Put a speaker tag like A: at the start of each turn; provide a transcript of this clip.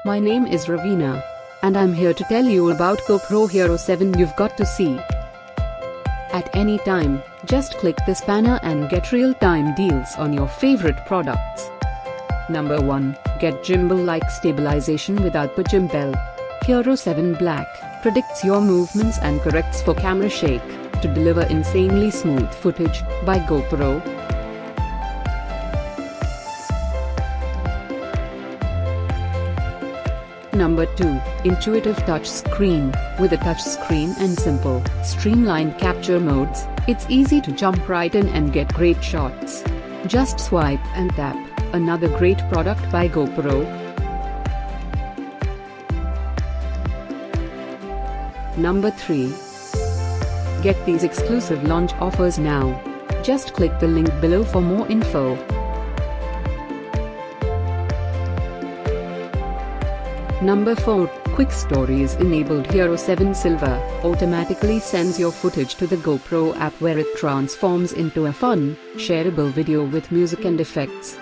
A: My name is Ravina, and I'm here to tell you about GoPro Hero 7 you've got to see. At any time, just click this banner and get real-time deals on your favorite products. Number 1. Get gimbal-like stabilization without the gimbal. Hero 7 Black predicts your movements and corrects for camera shake to deliver insanely smooth footage by GoPro. Number 2. Intuitive touch screen. With a touch screen and simple, streamlined capture modes, it's easy to jump right in and get great shots. Just swipe and tap. Another great product by GoPro. Number 3. Get these exclusive launch offers now. Just click the link below for more info. Number 4. Quick Stories enabled Hero 7 Silver automatically sends your footage to the GoPro app where it transforms into a fun, shareable video with music and effects.